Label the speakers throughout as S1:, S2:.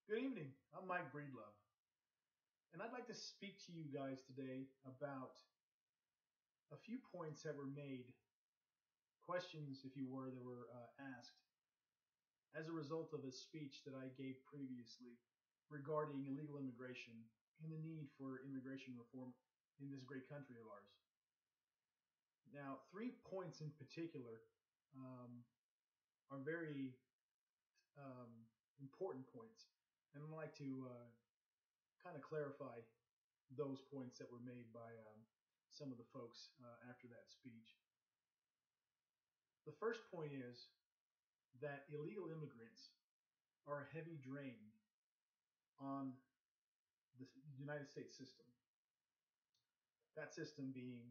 S1: Good evening. I'm Mike Breedlove, and I'd like to speak to you guys today about a few points that were made, questions, if you were, that were asked as a result of a speech that I gave previously regarding illegal immigration and the need for immigration reform in this great country of ours. Now, 3 points in particular um, are very important points, and I'd like to kind of clarify those points that were made by some of the folks after that speech. The first point is that illegal immigrants are a heavy drain on the United States system. That system being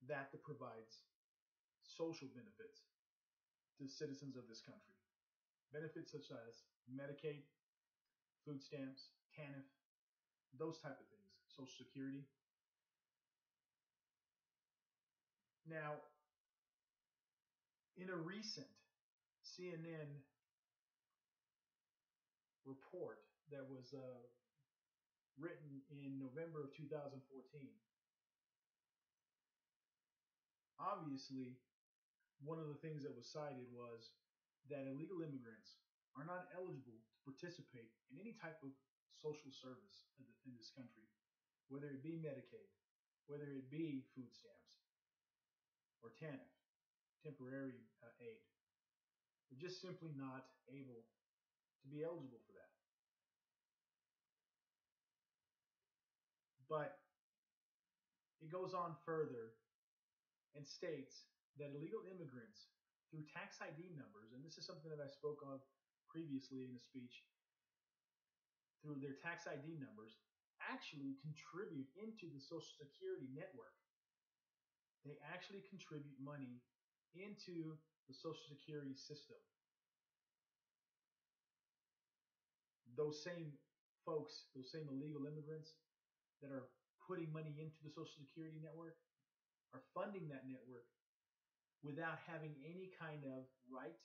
S1: that provides social benefits to citizens of this country. Benefits such as Medicaid, food stamps, TANF, those type of things, Social Security. Now, in a recent CNN report that was written in November of 2014, obviously, one of the things that was cited was that illegal immigrants are not eligible to participate in any type of social service in this country, whether it be Medicaid, whether it be food stamps or TANF, temporary aid. They're just simply not able to be eligible for that. But it goes on further and states that illegal immigrants, through tax ID numbers, and this is something that I spoke of previously in a speech, through their tax ID numbers, actually contribute into the Social Security network. They actually contribute money into the Social Security system. Those same folks, those same illegal immigrants that are putting money into the Social Security network are funding that network without having any kind of right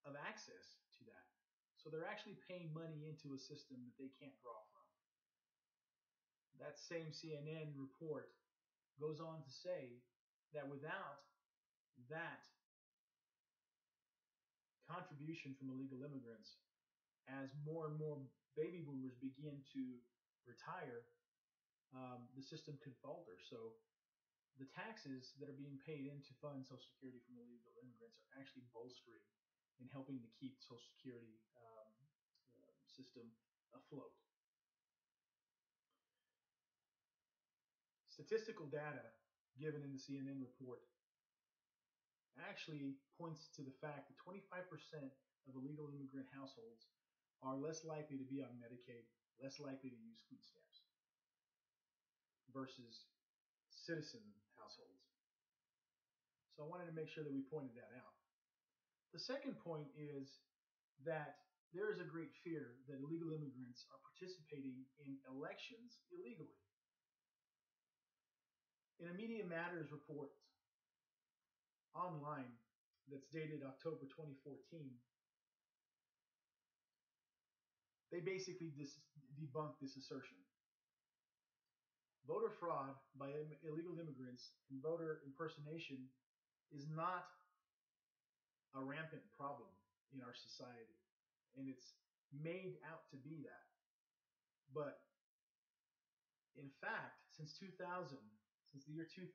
S1: of access to that. So they're actually paying money into a system that they can't draw from. That same CNN report goes on to say that without that contribution from illegal immigrants, as more and more baby boomers begin to retire, the system could falter. So the taxes that are being paid in to fund Social Security from illegal immigrants are actually bolstering and helping to keep the Social Security system afloat. Statistical data given in the CNN report actually points to the fact that 25% of illegal immigrant households are less likely to be on Medicaid, less likely to use food stamps versus citizen households. So I wanted to make sure that we pointed that out. The second point is that there is a great fear that illegal immigrants are participating in elections illegally. In a Media Matters report online that's dated October 2014, they basically debunk this assertion. Voter fraud by illegal immigrants and voter impersonation is not a rampant problem in our society, and it's made out to be that. But in fact, since the year 2000,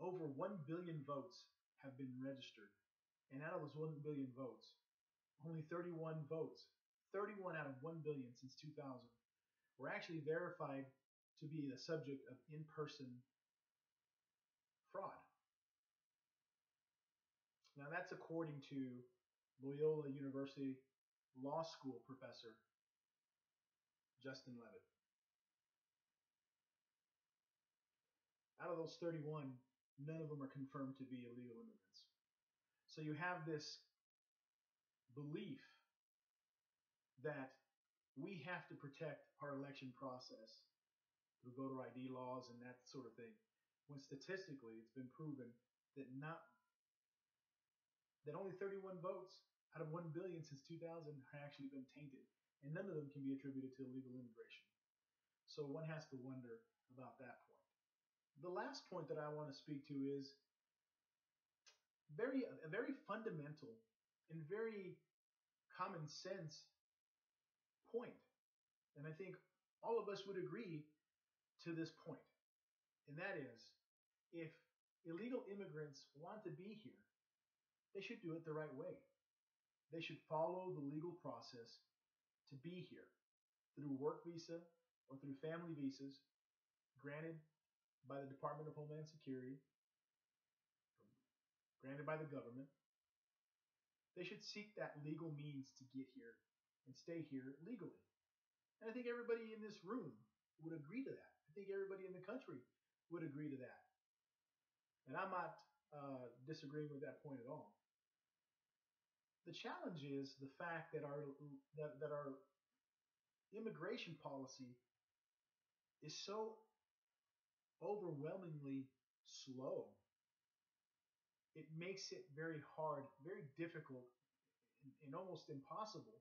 S1: over 1 billion votes have been registered. And out of those 1 billion votes, only 31 votes, 31 out of 1 billion since 2000, were actually verified to be the subject of in-person fraud. Now that's according to Loyola University Law School professor Justin Levitt. Out of those 31, none of them are confirmed to be illegal immigrants. So you have this belief that we have to protect our election process through voter ID laws and that sort of thing, when statistically it's been proven that not that only 31 votes out of 1 billion since 2000 have actually been tainted, and none of them can be attributed to illegal immigration. So one has to wonder about that point. The last point that I want to speak to is a very fundamental and very common sense point. And I think all of us would agree to this point. And that is, if illegal immigrants want to be here, they should do it the right way. They should follow the legal process to be here through work visa or through family visas granted by the Department of Homeland Security, granted by the government. They should seek that legal means to get here and stay here legally. And I think everybody in this room would agree to that. I think everybody in the country would agree to that. And I'm not disagreeing with that point at all. The challenge is the fact that our immigration policy is so overwhelmingly slow. It makes it very hard, very difficult, and almost impossible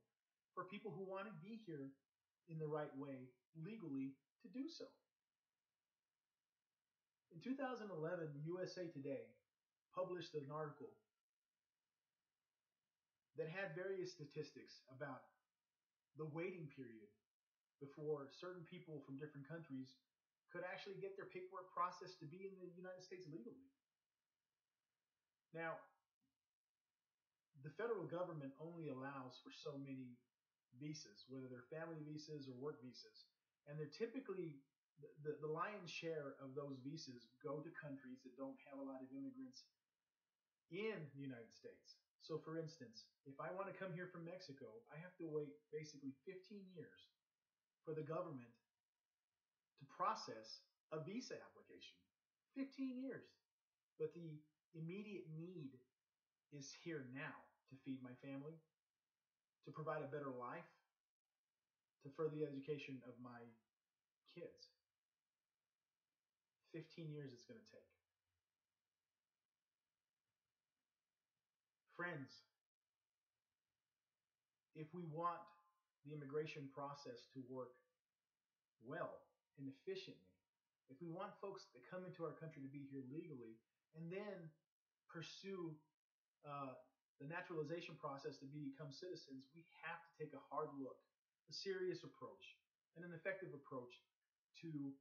S1: for people who want to be here in the right way legally to do so. In 2011, USA Today published an article that had various statistics about the waiting period before certain people from different countries could actually get their paperwork processed to be in the United States legally. Now, the federal government only allows for so many visas, whether they're family visas or work visas, and they're typically the lion's share of those visas go to countries that don't have a lot of immigrants in the United States. So, for instance, if I want to come here from Mexico, I have to wait basically 15 years for the government to process a visa application. 15 years. But the immediate need is here now to feed my family, to provide a better life, to further the education of my kids. 15 years it's going to take. Friends, if we want the immigration process to work well and efficiently, if we want folks that come into our country to be here legally and then pursue uh, the naturalization process to become citizens, we have to take a hard look, a serious approach, and an effective approach to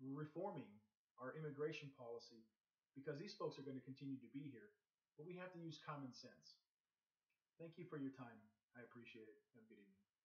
S1: reforming our immigration policy because these folks are going to continue to be here, but we have to use common sense. Thank you for your time. I appreciate it. Have a good evening.